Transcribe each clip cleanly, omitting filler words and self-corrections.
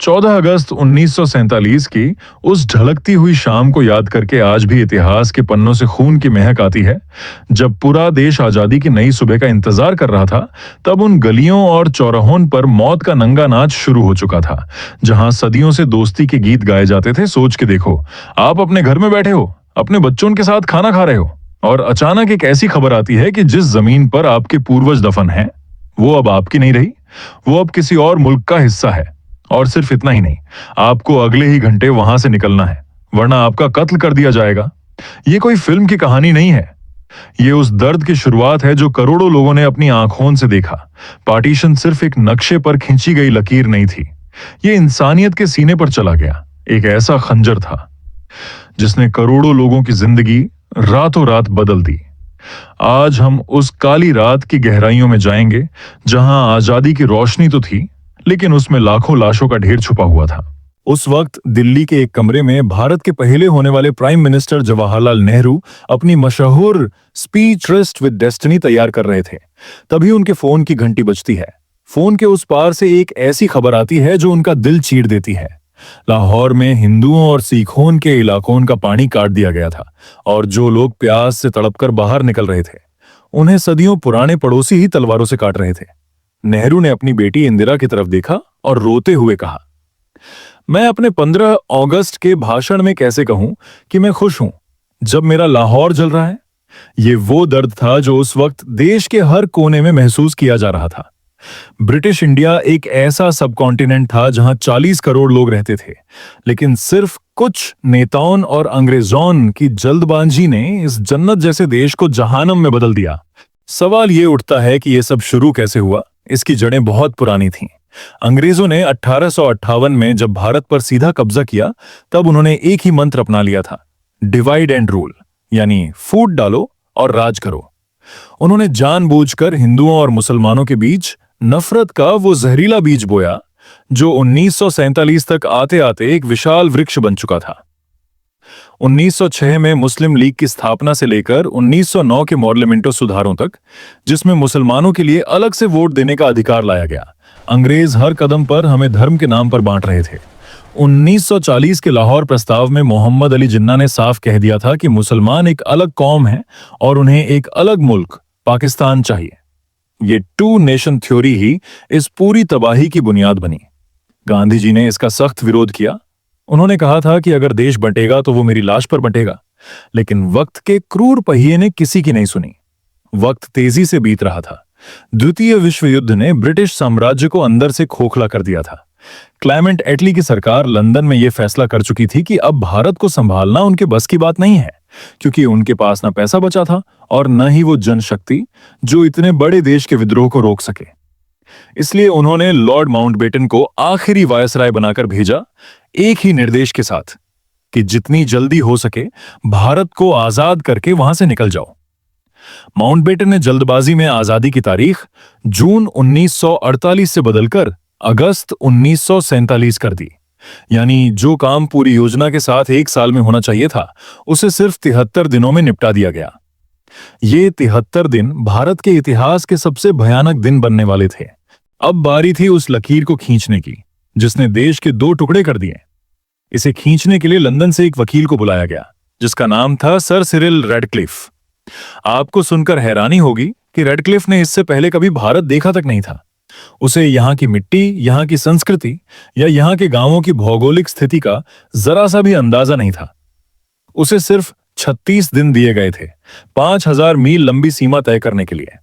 14 अगस्त 1947 की उस ढलकती हुई शाम को याद करके आज भी इतिहास के पन्नों से खून की महक आती है। जब पूरा देश आजादी की नई सुबह का इंतजार कर रहा था, तब उन गलियों और चौराहों पर मौत का नंगा नाच शुरू हो चुका था। जहां सदियों से दोस्ती के गीत गाए जाते थे। सोच के देखो, आप अपने घर में बैठे हो, अपने बच्चों के साथ खाना खा रहे हो, और अचानक एक ऐसी खबर आती है कि जिस जमीन पर आपके पूर्वज दफन हैं, वो अब आपकी नहीं रही, वो अब किसी और मुल्क का हिस्सा है। और सिर्फ इतना ही नहीं, आपको अगले ही घंटे वहां से निकलना है, वरना आपका कत्ल कर दिया जाएगा। ये कोई फिल्म की कहानी नहीं है, ये उस दर्द की शुरुआत है जो करोड़ों लोगों ने अपनी आंखों से देखा। पार्टीशन सिर्फ एक नक्शे पर खींची गई लकीर नहीं थी, ये इंसानियत के सीने पर चला गया एक ऐसा खंजर था जिसने करोड़ों लोगों की जिंदगी रातों रात बदल दी। आज हम उस काली रात की गहराइयों में जाएंगे, जहां आजादी की रोशनी तो थी, लेकिन उसमें लाखों लाशों का ढेर छुपा हुआ था। उस वक्त दिल्ली के एक कमरे में भारत के पहले होने वाले प्राइम मिनिस्टर जवाहरलाल नेहरू अपनी मशहूर स्पीच रेस्ट विद डेस्टिनी तैयार कर रहे थे। तभी उनके फोन की घंटी बजती है। फोन के उस पार से एक ऐसी खबर आती है जो उनका दिल चीर देती है। लाहौर में हिंदुओं और सिखों के इलाकों का पानी काट दिया गया था, और जो लोग प्यास से तड़पकर बाहर निकल रहे थे, उन्हें सदियों पुराने पड़ोसी ही तलवारों से काट रहे थे। नेहरू ने अपनी बेटी इंदिरा की तरफ देखा और रोते हुए कहा, मैं अपने 15 अगस्त के भाषण में कैसे कहूं कि मैं खुश हूं जब मेरा लाहौर जल रहा है। यह वो दर्द था जो उस वक्त देश के हर कोने में महसूस किया जा रहा था। ब्रिटिश इंडिया एक ऐसा सबकॉन्टिनेंट था जहां 40 करोड़ लोग रहते थे, लेकिन सिर्फ कुछ नेताओं और अंग्रेजों की जल्दबाजी ने इस जन्नत जैसे देश को जहानम में बदल दिया। सवाल यह उठता है कि यह सब शुरू कैसे हुआ। इसकी जड़ें बहुत पुरानी थीं। अंग्रेजों ने 1858 में जब भारत पर सीधा कब्जा किया, तब उन्होंने एक ही मंत्र अपना लिया था, डिवाइड एंड रूल, यानी फूट डालो और राज करो। उन्होंने जानबूझकर हिंदुओं और मुसलमानों के बीच नफरत का वो जहरीला बीज बोया जो 1947 तक आते आते एक विशाल वृक्ष बन चुका था। 1906 में मुस्लिम लीग की स्थापना से लेकर 1909 के मॉर्लेमेंटो सुधारों तक, जिसमें मुसलमानों के लिए अलग से वोट देने का अधिकार लाया गया, अंग्रेज हर कदम पर हमें धर्म के नाम पर बांट रहे थे। 1940 के लाहौर प्रस्ताव में मोहम्मद अली जिन्ना ने साफ कह दिया था कि मुसलमान एक अलग कौम है और उन्हें एक अलग मुल्क पाकिस्तान चाहिए। ये टू नेशन थ्योरी ही इस पूरी तबाही की बुनियाद बनी। गांधी जी ने इसका सख्त विरोध किया। उन्होंने कहा था कि अगर देश बंटेगा तो वो मेरी लाश पर बंटेगा, लेकिन वक्त के क्रूर पहिए ने किसी की नहीं सुनी। वक्त तेजी से बीत रहा था। द्वितीय विश्व युद्ध ने ब्रिटिश साम्राज्य को अंदर से खोखला कर दिया था। क्लेमेंट एटली की सरकार लंदन में यह फैसला कर चुकी थी कि अब भारत को संभालना उनके बस की बात नहीं है, क्योंकि उनके पास न पैसा बचा था और न ही वो जनशक्ति जो इतने बड़े देश के विद्रोह को रोक सके। इसलिए उन्होंने लॉर्ड माउंटबेटन को आखिरी वायसराय बनाकर भेजा, एक ही निर्देश के साथ कि जितनी जल्दी हो सके भारत को आजाद करके वहां से निकल जाओ। माउंटबेटन ने जल्दबाजी में आजादी की तारीख जून 1948 से बदलकर अगस्त 1947 कर दी। यानी जो काम पूरी योजना के साथ एक साल में होना चाहिए था, उसे सिर्फ 73 दिनों में निपटा दिया गया। ये 73 दिन भारत के इतिहास के सबसे भयानक दिन बनने वाले थे। अब बारी थी उस लकीर को खींचने की, जिसने देश के 2 टुकड़े कर दिए। इसे खींचने के लिए लंदन से एक वकील को बुलाया गया, जिसका नाम था सर सिरिल रेडक्लिफ। आपको सुनकर हैरानी होगी कि रेडक्लिफ ने इससे पहले कभी भारत देखा तक नहीं था। उसे यहाँ की मिट्टी, यहाँ की संस्कृति या यहाँ के गांवों की भौगोलिक स्थिति का जरा सा भी अंदाजा नहीं था। उसे सिर्फ 36 दिन दिए गए थे 5000 मील लंबी सीमा तय करने के लिए।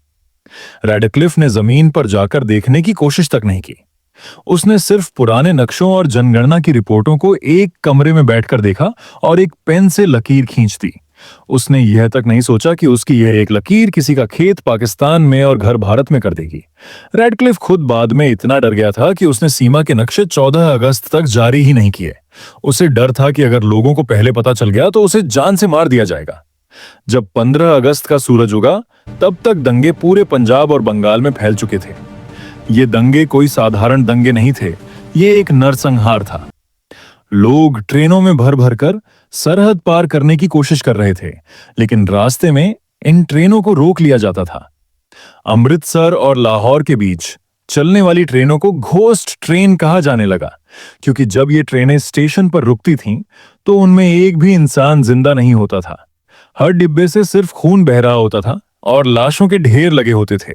रेडक्लिफ ने जमीन पर जाकर देखने की कोशिश तक नहीं की। उसने सिर्फ पुराने नक्शों और जनगणना की रिपोर्टों को एक कमरे में बैठकर देखा और एक पेन से लकीर खींच दी। उसने यह तक नहीं सोचा कि उसकी यह एक लकीर किसी का खेत पाकिस्तान में और घर भारत में कर देगी। रेडक्लिफ खुद बाद में इतना डर गया था कि उसने सीमा के नक्शे 14 अगस्त तक जारी ही नहीं किए। उसे डर था कि अगर लोगों को पहले पता चल गया तो उसे जान से मार दिया जाएगा। जब 15 अगस्त का सूरज उगा, तब तक दंगे पूरे पंजाब और बंगाल में फैल चुके थे। ये दंगे कोई साधारण दंगे नहीं थे, ये एक नरसंहार था। लोग ट्रेनों में भर भर कर सरहद पार करने की कोशिश कर रहे थे, लेकिन रास्ते में इन ट्रेनों को रोक लिया जाता था। अमृतसर और लाहौर के बीच चलने वाली ट्रेनों को घोस्ट ट्रेन कहा जाने लगा, क्योंकि जब ये ट्रेनें स्टेशन पर रुकती थीं, तो उनमें एक भी इंसान जिंदा नहीं होता था। हर डिब्बे से सिर्फ खून बह रहा होता था और लाशों के ढेर लगे होते थे।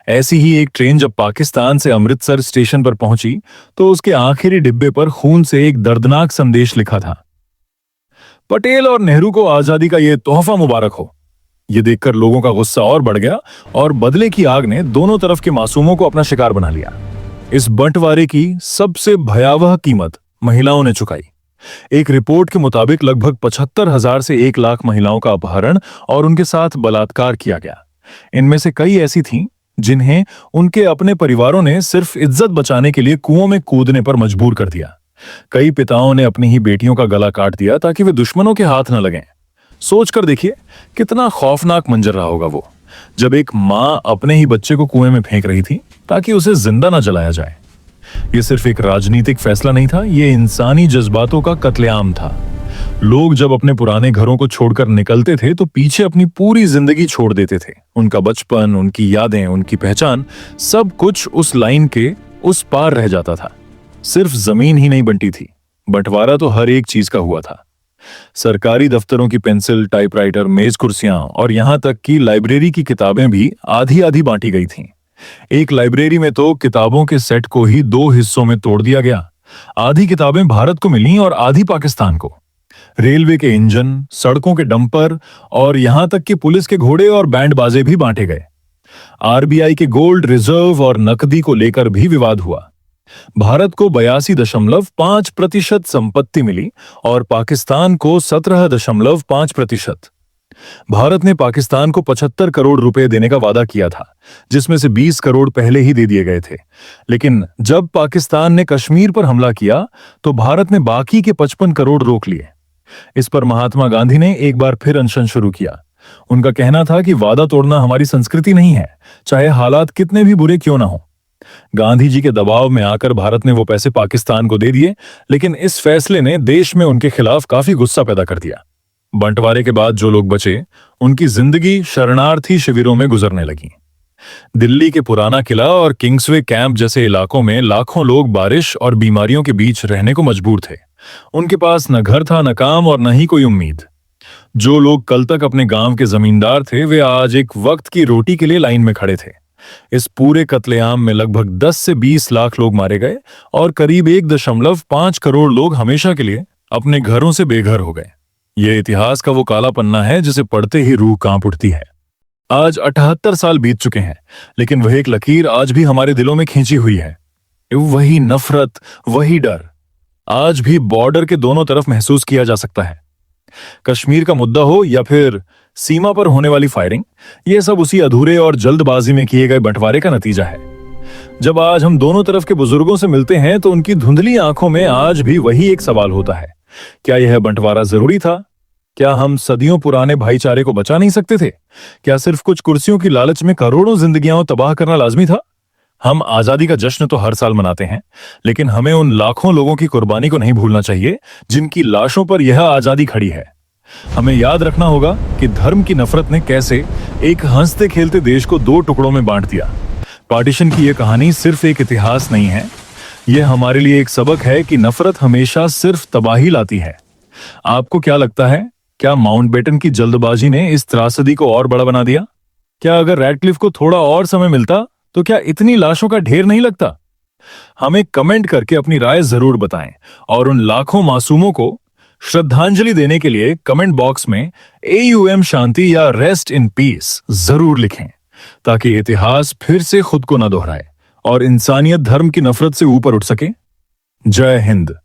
ऐसी ही एक ट्रेन जब पाकिस्तान से अमृतसर स्टेशन पर पहुंची, तो उसके आखिरी डिब्बे पर खून से एक दर्दनाक संदेश लिखा था, पटेल और नेहरू को आजादी का ये तोहफा मुबारक हो। ये देखकर लोगों का गुस्सा और बढ़ गया और बदले की आग ने दोनों तरफ के मासूमों को अपना शिकार बना लिया। इस बंटवारे की सबसे भयावह कीमत महिलाओं ने चुकाई। एक रिपोर्ट के मुताबिक लगभग 75,000 से 1 लाख महिलाओं का अपहरण और उनके साथ बलात्कार किया गया। इनमें से कई ऐसी थीं जिन्हें उनके अपने परिवारों ने सिर्फ इज्जत बचाने के लिए कुओं में कूदने पर मजबूर कर दिया। कई पिताओं ने अपनी ही बेटियों का गला काट दिया ताकि वे दुश्मनों के हाथ न लगें। सोचकर देखिए कितना खौफनाक मंजर रहा होगा वो, जब एक मां अपने ही बच्चे को कुएं में फेंक रही थी ताकि उसे जिंदा न जलाया जाए। ये सिर्फ एक राजनीतिक फैसला नहीं था, ये इंसानी जज्बातों का कत्लेआम था। लोग जब अपने पुराने घरों को छोड़कर निकलते थे तो पीछे अपनी पूरी जिंदगी छोड़ देते थे। उनका बचपन, उनकी यादें, उनकी पहचान, सब कुछ उस लाइन के उस पार रह जाता था। सिर्फ जमीन ही नहीं बंटी थी, बंटवारा तो हर एक चीज का हुआ था। सरकारी दफ्तरों की पेंसिल, टाइपराइटर, मेज कुर्सियां और यहां तक कि लाइब्रेरी की किताबें भी आधी आधी बांटी गई थीं। एक लाइब्रेरी में तो किताबों के सेट को ही 2 हिस्सों में तोड़ दिया गया। आधी किताबें भारत को मिली और आधी पाकिस्तान को। रेलवे के इंजन, सड़कों के डंपर और यहां तक कि पुलिस के घोड़े और बैंड बाजे भी बांटे गए। आरबीआई के गोल्ड रिजर्व और नकदी को लेकर भी विवाद हुआ। भारत को 82.5% संपत्ति मिली और पाकिस्तान को 17.5%। भारत ने पाकिस्तान को 75 करोड़ रुपए देने का वादा किया था, जिसमें से 20 करोड़ पहले ही दे दिए गए थे। लेकिन जब पाकिस्तान ने कश्मीर पर हमला किया तो भारत ने बाकी के 55 करोड़ रोक लिए। इस पर महात्मा गांधी ने एक बार फिर अनशन शुरू किया। उनका कहना था कि वादा तोड़ना हमारी संस्कृति नहीं है, चाहे हालात कितने भी बुरे क्यों ना हो। गांधी जी के दबाव में आकर भारत ने वो पैसे पाकिस्तान को दे दिए, लेकिन इस फैसले ने देश में उनके खिलाफ काफी गुस्सा पैदा कर दिया। बंटवारे के बाद जो लोग बचे, उनकी जिंदगी शरणार्थी शिविरों में गुजरने लगी। दिल्ली के पुराना किला और किंग्सवे कैंप जैसे इलाकों में लाखों लोग बारिश और बीमारियों के बीच रहने को मजबूर थे। उनके पास न घर था, न काम और न ही कोई उम्मीद। जो लोग कल तक अपने गांव के जमींदार थे, वे आज एक वक्त की रोटी के लिए लाइन में खड़े थे। इस पूरे कत्लेआम में लगभग 10 से 20 लाख लोग मारे गए और करीब 1.5 करोड़ लोग हमेशा के लिए अपने घरों से बेघर हो गए। यह इतिहास का वो काला पन्ना है जिसे पढ़ते ही रूह कांप उठती है। आज 78 साल बीत चुके हैं, लेकिन वह एक लकीर आज भी हमारे दिलों में खींची हुई है। वही नफरत, वही डर आज भी बॉर्डर के दोनों तरफ महसूस किया जा सकता है। कश्मीर का मुद्दा हो या फिर सीमा पर होने वाली फायरिंग, यह सब उसी अधूरे और जल्दबाजी में किए गए बंटवारे का नतीजा है। जब आज हम दोनों तरफ के बुजुर्गों से मिलते हैं तो उनकी धुंधली आंखों में आज भी वही एक सवाल होता है, क्या यह बंटवारा जरूरी था? क्या हम सदियों पुराने भाईचारे को बचा नहीं सकते थे? क्या सिर्फ कुछ कुर्सियों की लालच में करोड़ों जिंदगियां तबाह करना लाजमी था? हम आजादी का जश्न तो हर साल मनाते हैं, लेकिन हमें उन लाखों लोगों की कुर्बानी को नहीं भूलना चाहिए जिनकी लाशों पर यह आजादी खड़ी है। हमें याद रखना होगा कि धर्म की नफरत ने कैसे एक हंसते खेलते देश को 2 टुकड़ों में बांट दिया। पार्टीशन की यह कहानी सिर्फ एक इतिहास नहीं है, यह हमारे लिए एक सबक है कि नफरत हमेशा सिर्फ तबाही लाती है। आपको क्या लगता है, क्या माउंटबेटन की जल्दबाजी ने इस त्रासदी को और बड़ा बना दिया? क्या अगर रैडक्लिफ को थोड़ा और समय मिलता तो क्या इतनी लाशों का ढेर नहीं लगता? हमें कमेंट करके अपनी राय जरूर बताएं और उन लाखों मासूमों को श्रद्धांजलि देने के लिए कमेंट बॉक्स में AUM शांति या रेस्ट इन पीस जरूर लिखें, ताकि इतिहास फिर से खुद को न दोहराए और इंसानियत धर्म की नफरत से ऊपर उठ सके। जय हिंद।